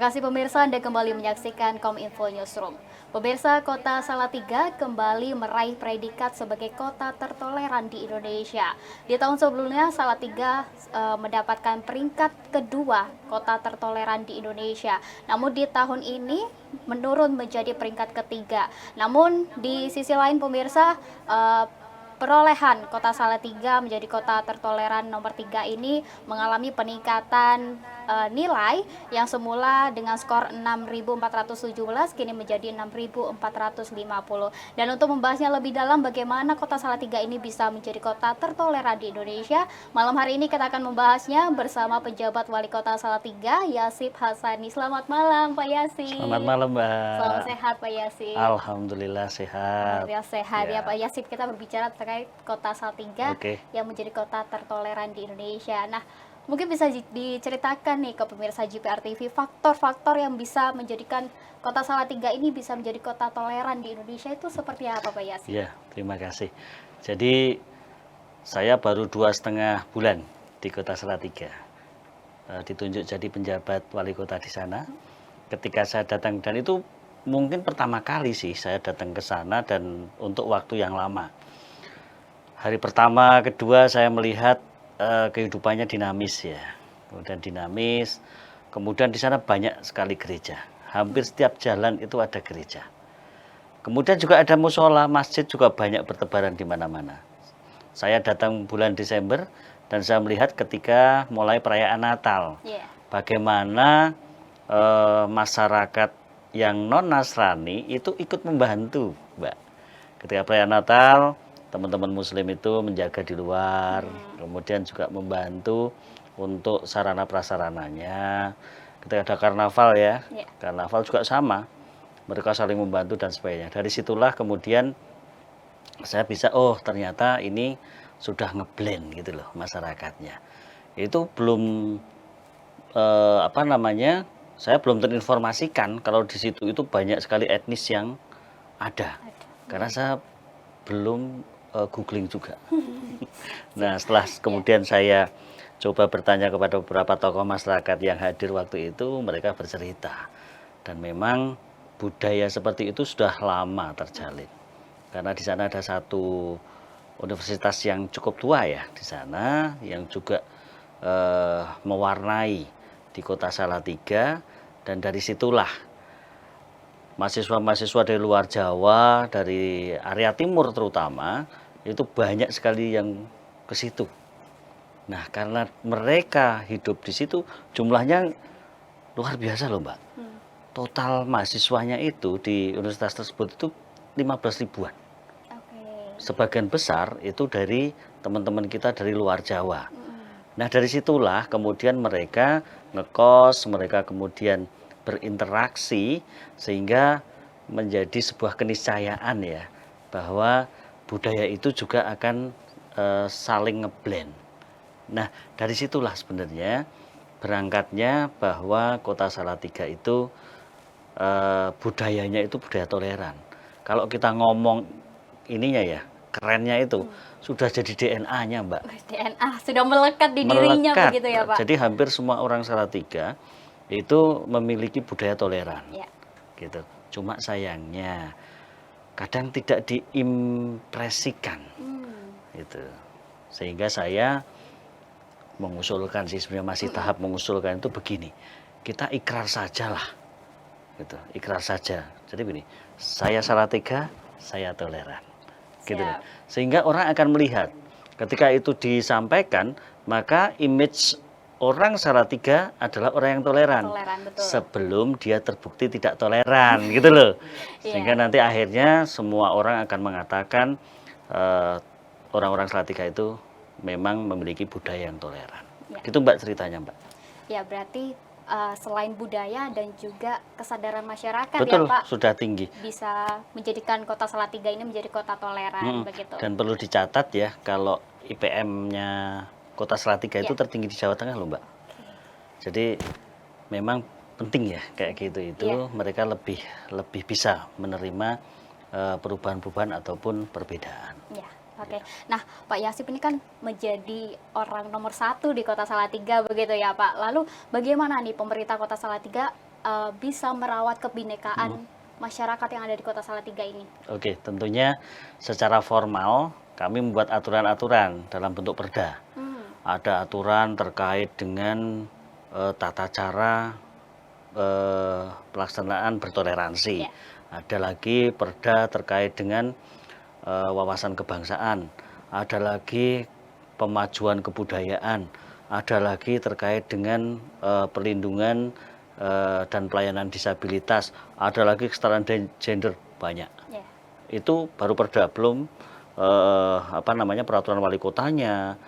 kasih pemirsa, Anda kembali menyaksikan Kominfo Newsroom. Pemirsa, kota Salatiga kembali meraih predikat sebagai kota tertoleran di Indonesia. Di tahun sebelumnya, Salatiga mendapatkan peringkat kedua kota tertoleran di Indonesia. Namun di tahun ini menurun menjadi peringkat ketiga. Namun di sisi lain pemirsa, perolehan kota Salatiga menjadi kota tertoleran nomor 3 ini mengalami peningkatan nilai yang semula dengan skor 6.417 kini menjadi 6.450. Dan untuk membahasnya lebih dalam bagaimana kota Salatiga ini bisa menjadi kota tertoleran di Indonesia, malam hari ini kita akan membahasnya bersama penjabat Wali Kota Salatiga, Yasip Hassani. Selamat malam Pak Yasip. Selamat malam Mbak. Salam sehat Pak Yasip. Alhamdulillah sehat. Alhamdulillah sehat ya Pak Yasip. Kita berbicara terkait kota Salatiga yang menjadi kota tertoleran di Indonesia. Nah, mungkin bisa diceritakan nih ke pemirsa JPR TV faktor-faktor yang bisa menjadikan kota Salatiga ini bisa menjadi kota toleran di Indonesia itu seperti apa Pak Yasip? Ya, terima kasih. Jadi saya baru 2,5 bulan di kota Salatiga, ditunjuk jadi penjabat wali kota di sana. Ketika saya datang, dan itu mungkin pertama kali sih saya datang ke sana dan untuk waktu yang lama. Hari pertama, kedua saya melihat kehidupannya dinamis ya, kemudian dinamis, kemudian di sana banyak sekali gereja, hampir setiap jalan itu ada gereja. Kemudian juga ada musola, masjid juga banyak bertebaran di mana-mana. Saya datang bulan Desember dan saya melihat ketika mulai perayaan Natal, bagaimana masyarakat yang non Nasrani itu ikut membantu, Mbak. Ketika perayaan Natal, teman-teman Muslim itu menjaga di luar, kemudian juga membantu untuk sarana prasarananya. Ketika ada karnaval ya, karnaval juga sama, mereka saling membantu dan sebagainya. Dari situlah kemudian saya bisa, oh ternyata ini sudah ngeblend gitu loh masyarakatnya. Itu belum saya belum terinformasikan kalau di situ itu banyak sekali etnis yang ada. Karena saya belum googling juga. Nah, setelah kemudian saya coba bertanya kepada beberapa tokoh masyarakat yang hadir waktu itu, mereka bercerita. Dan memang budaya seperti itu sudah lama terjalin. Karena di sana ada satu universitas yang cukup tua ya di sana, yang juga mewarnai di kota Salatiga, dan dari situlah mahasiswa-mahasiswa dari luar Jawa, dari area timur terutama, itu banyak sekali yang ke situ. Nah, karena mereka hidup di situ, jumlahnya luar biasa loh Mbak. Total mahasiswanya itu di universitas tersebut itu 15 ribuan. Sebagian besar itu dari teman-teman kita dari luar Jawa. Nah, dari situlah kemudian mereka ngekos, mereka kemudian berinteraksi, sehingga menjadi sebuah keniscayaan ya, bahwa budaya itu juga akan saling ngeblend. Nah, dari situlah sebenarnya berangkatnya bahwa kota Salatiga itu budayanya itu budaya toleran. Kalau kita ngomong ininya ya, kerennya itu sudah jadi DNA-nya Mbak. DNA sudah melekat di dirinya begitu ya Pak. Jadi hampir semua orang Salatiga itu memiliki budaya toleran. Gitu. Cuma sayangnya kadang tidak diimpresikan. Gitu. Sehingga saya mengusulkan sih, sebenarnya masih tahap mengusulkan itu begini. Kita ikrar sajalah. Gitu. Ikrar saja. Jadi begini, saya Salatiga, saya toleran. Gitu. Sehingga orang akan melihat ketika itu disampaikan, maka image orang Salatiga adalah orang yang toleran, sebelum dia terbukti tidak toleran gitu loh. Sehingga nanti akhirnya semua orang akan mengatakan orang-orang Salatiga itu memang memiliki budaya yang toleran. Gitu Mbak ceritanya Mbak. Ya, berarti selain budaya dan juga kesadaran masyarakat betul, ya Pak, sudah tinggi, bisa menjadikan kota Salatiga ini menjadi kota toleran begitu. Dan perlu dicatat ya, kalau IPM-nya kota Salatiga itu tertinggi di Jawa Tengah loh Mbak. Jadi memang penting ya kayak gitu itu, mereka lebih bisa menerima perubahan-perubahan ataupun perbedaan. Oke. Nah, Pak Yasip ini kan menjadi orang nomor 1 di kota Salatiga begitu ya Pak. Lalu bagaimana nih pemerintah kota Salatiga bisa merawat kebinekaan masyarakat yang ada di Kota Salatiga ini? Oke, tentunya secara formal kami membuat aturan-aturan dalam bentuk perda. Ada aturan terkait dengan tata cara pelaksanaan bertoleransi. Ya. Ada lagi perda terkait dengan wawasan kebangsaan. Ada lagi pemajuan kebudayaan. Ada lagi terkait dengan perlindungan dan pelayanan disabilitas. Ada lagi kesetaraan gender, banyak. Ya. Itu baru perda, belum peraturan wali kotanya.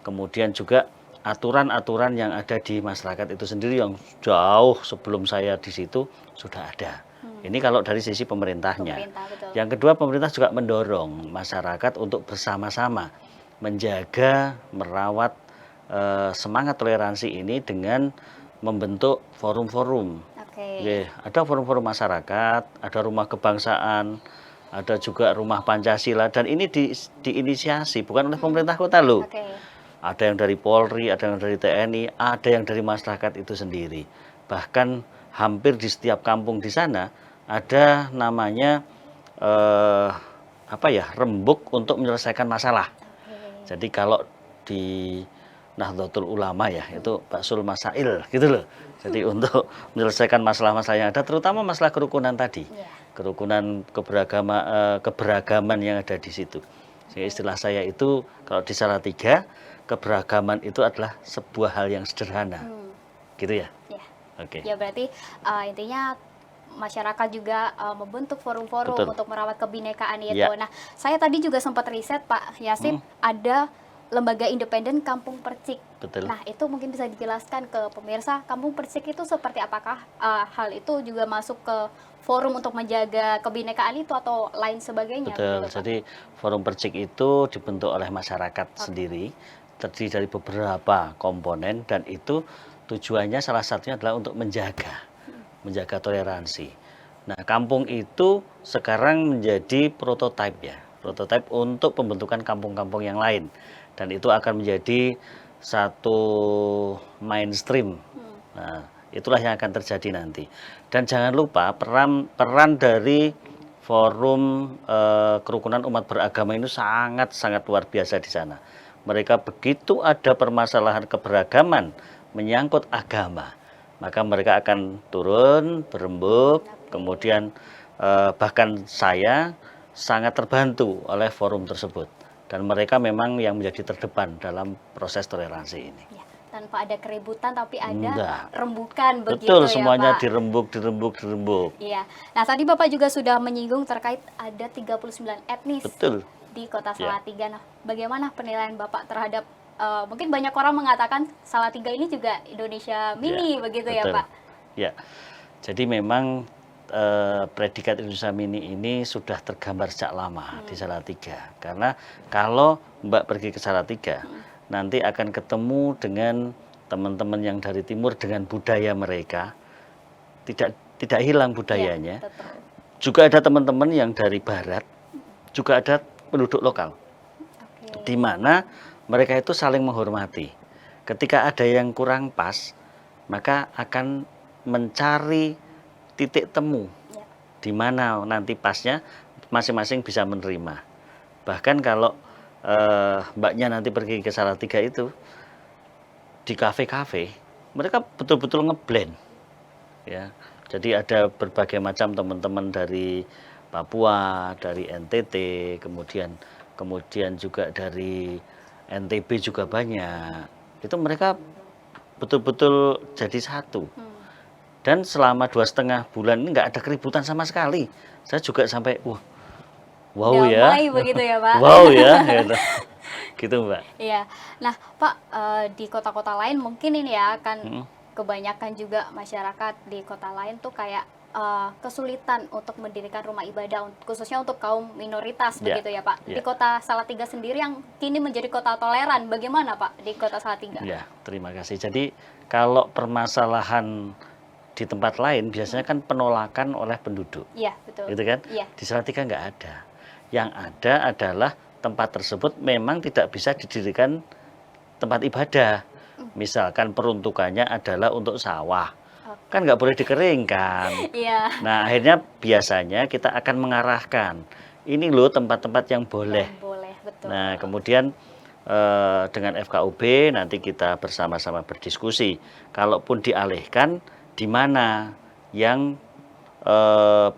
Kemudian juga aturan-aturan yang ada di masyarakat itu sendiri yang jauh sebelum saya di situ sudah ada. Ini kalau dari sisi pemerintahnya. Betul. Yang kedua, pemerintah juga mendorong masyarakat untuk bersama-sama menjaga, merawat semangat toleransi ini dengan membentuk forum-forum. Ada forum-forum masyarakat, ada rumah kebangsaan, ada juga rumah Pancasila, dan ini diinisiasi bukan oleh pemerintah kota loh. Ada yang dari Polri, ada yang dari TNI, ada yang dari masyarakat itu sendiri. Bahkan hampir di setiap kampung di sana ada namanya rembuk untuk menyelesaikan masalah. Jadi kalau di Nahdlatul Ulama ya, itu Baksul Masail gitu loh. Jadi untuk menyelesaikan masalah-masalah yang ada, terutama masalah kerukunan tadi. Kerukunan keberagaman yang ada di situ. Sehingga istilah saya itu kalau di Salatiga, keberagaman itu adalah sebuah hal yang sederhana. Gitu ya? Oke. Ya berarti intinya masyarakat juga membentuk forum-forum untuk merawat kebinekaan itu. Nah, saya tadi juga sempat riset Pak Yasin, ada lembaga independen Kampung Percik. Nah, itu mungkin bisa dijelaskan ke pemirsa, Kampung Percik itu seperti apakah hal itu juga masuk ke forum untuk menjaga kebinekaan itu atau lain sebagainya? Jadi forum Percik itu dibentuk oleh masyarakat sendiri, terdiri dari beberapa komponen, dan itu tujuannya salah satunya adalah untuk menjaga toleransi. Nah, kampung itu sekarang menjadi prototipe untuk pembentukan kampung-kampung yang lain. Dan itu akan menjadi satu mainstream. Nah, itulah yang akan terjadi nanti. Dan jangan lupa peran dari forum kerukunan umat beragama ini sangat-sangat luar biasa di sana. Mereka begitu ada permasalahan keberagaman menyangkut agama, maka mereka akan turun, berembuk, kemudian bahkan saya sangat terbantu oleh forum tersebut. Dan mereka memang yang menjadi terdepan dalam proses toleransi ini. Tanpa ada keributan, tapi ada rembukan begitu. Betul, semuanya dirembuk. Iya. Nah, tadi Bapak juga sudah menyinggung terkait ada 39 etnis di Kota Salatiga. Nah, bagaimana penilaian Bapak terhadap mungkin banyak orang mengatakan Salatiga ini juga Indonesia mini begitu ya Pak? Ya. Jadi memang predikat Indonesia Mini ini sudah tergambar sejak lama di Salatiga. Karena kalau Mbak pergi ke Salatiga, nanti akan ketemu dengan teman-teman yang dari timur dengan budaya mereka. Tidak hilang budayanya. Juga ada teman-teman yang dari barat, juga ada penduduk lokal. Di mana mereka itu saling menghormati. Ketika ada yang kurang pas, maka akan mencari titik temu di mana nanti pasnya masing-masing bisa menerima. Bahkan kalau mbaknya nanti pergi ke Salatiga itu di kafe-kafe, mereka betul-betul ngeblend. Ya, jadi ada berbagai macam teman-teman dari Papua, dari NTT, kemudian juga dari NTB juga banyak. Itu mereka betul-betul jadi satu. Dan selama 2,5 bulan ini nggak ada keributan sama sekali. Saya juga sampai, wow ya. Damai begitu ya Pak? Wow ya. Gitu Mbak. Iya. Nah Pak, di kota-kota lain mungkin ini ya akan kebanyakan juga masyarakat di kota lain tuh kayak kesulitan untuk mendirikan rumah ibadah, khususnya untuk kaum minoritas begitu ya Pak. Di Kota Salatiga sendiri yang kini menjadi kota toleran, bagaimana Pak di Kota Salatiga? Ya, terima kasih. Jadi kalau permasalahan di tempat lain biasanya kan penolakan oleh penduduk. Iya, betul. Gitu kan? Iya. Di Salatiga nggak ada. Yang ada adalah tempat tersebut memang tidak bisa didirikan tempat ibadah. Misalkan peruntukannya adalah untuk sawah kan nggak boleh dikeringkan. Iya. Nah, akhirnya biasanya kita akan mengarahkan, ini loh tempat-tempat yang boleh. Yang boleh, betul. Nah, kemudian dengan FKUB nanti kita bersama-sama berdiskusi. Kalaupun dialihkan, di mana yang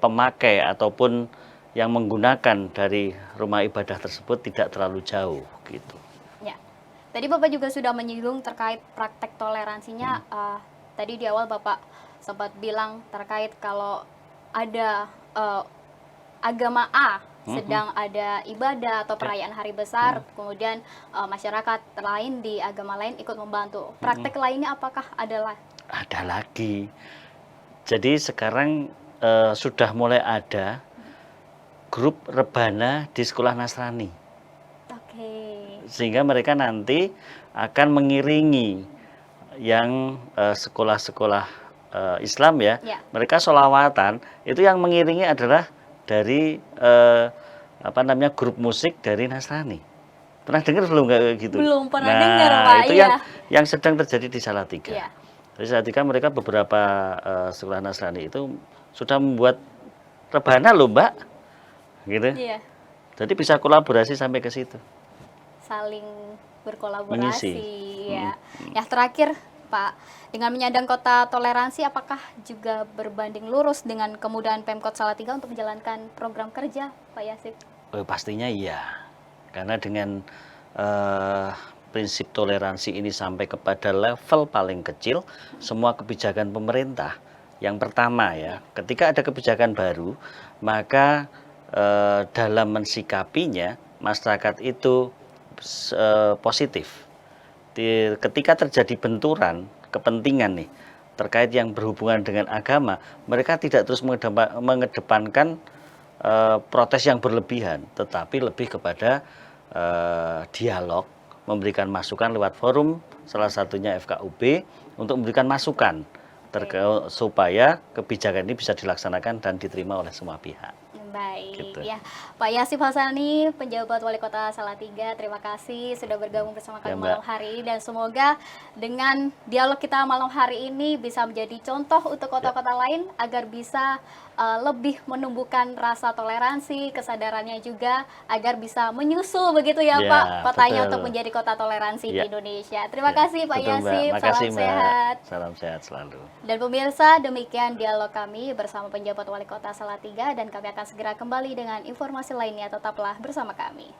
pemakai ataupun yang menggunakan dari rumah ibadah tersebut tidak terlalu jauh gitu. Ya. Tadi Bapak juga sudah menyinggung terkait praktek toleransinya. Tadi di awal Bapak sempat bilang terkait kalau ada agama A sedang ada ibadah atau perayaan hari besar, kemudian masyarakat lain di agama lain ikut membantu. Praktek lainnya apakah adalah? Ada lagi. Jadi sekarang sudah mulai ada grup rebana di sekolah Nasrani. Oke. Sehingga mereka nanti akan mengiringi yang sekolah-sekolah Islam ya. Ya. Mereka sholawatan, itu yang mengiringi adalah dari grup musik dari Nasrani. Pernah dengar belum kayak gitu? Belum pernah dengar, Pak. Itu Iya. yang sedang terjadi di Salatiga. Iya. Di Salatiga mereka beberapa sekolah Nasrani itu sudah membuat rebana loh, Mbak. Gitu. Iya. Jadi bisa kolaborasi sampai ke situ. Saling berkolaborasi. Mengisi. Ya. Yang terakhir, Pak, dengan menyandang kota toleransi, apakah juga berbanding lurus dengan kemudahan Pemkot Salatiga untuk menjalankan program kerja, Pak Yasip? Oh, pastinya iya. Karena dengan prinsip toleransi ini sampai kepada level paling kecil, semua kebijakan pemerintah. Yang pertama ya, ketika ada kebijakan baru, maka dalam mensikapinya masyarakat itu positif. Ketika terjadi benturan kepentingan nih terkait yang berhubungan dengan agama, mereka tidak terus mengedepankan protes yang berlebihan, tetapi lebih kepada dialog, memberikan masukan lewat forum, salah satunya FKUB, untuk memberikan masukan supaya kebijakan ini bisa dilaksanakan dan diterima oleh semua pihak. Baik, Gitu. ya Pak Yasip Hasani, penjabat Wali Kota Salatiga, terima kasih sudah bergabung bersama kami Ya, Mbak. malam hari ini, dan semoga dengan dialog kita malam hari ini bisa menjadi contoh untuk kota-kota lain agar bisa lebih menumbuhkan rasa toleransi, kesadarannya juga agar bisa menyusul begitu ya, Ya, Pak, kotanya betul. untuk menjadi kota toleransi di Ya. Indonesia. Terima Ya, kasih Pak betul, Mbak. Yasip, Makasih, salam Mbak. sehat. Salam sehat selalu. Dan pemirsa, demikian dialog kami bersama penjabat Wali Kota Salatiga, dan kami akan segera kembali dengan informasi lainnya. Tetaplah bersama kami.